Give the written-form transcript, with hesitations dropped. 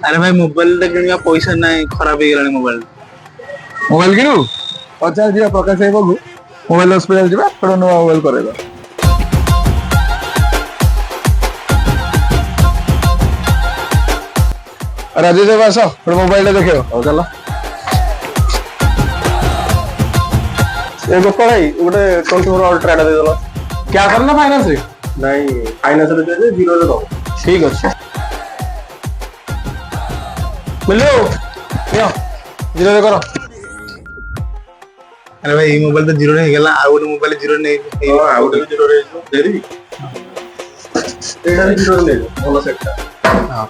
अरे भाई मोबाइल किଣିବା पैसा नहीं खराब हो गलानी मोबाइल किणु अच्छा जी प्रकाश भाई बाबू मोबाइल हॉस्पिटल जी थोड़ा नुआ मोबाइल करेगा राजेश भाई आस मोबाइल देखो चलो ये गोपाल भाई गोटे 24 अल्ट्रा दे देलो क्या करना फाइनेंस रे नहीं फाइनेंस रे दे जीरो रे दो ठीक अच्छे मिलो यो जीरो रे करो अरे भाई मोबाइल तो जीरो नहीं गला आ गोटे मोबाइल जीरो नहीं आउट जीरो रे दे दी एटा जीरो रे ले बोलो सेट हां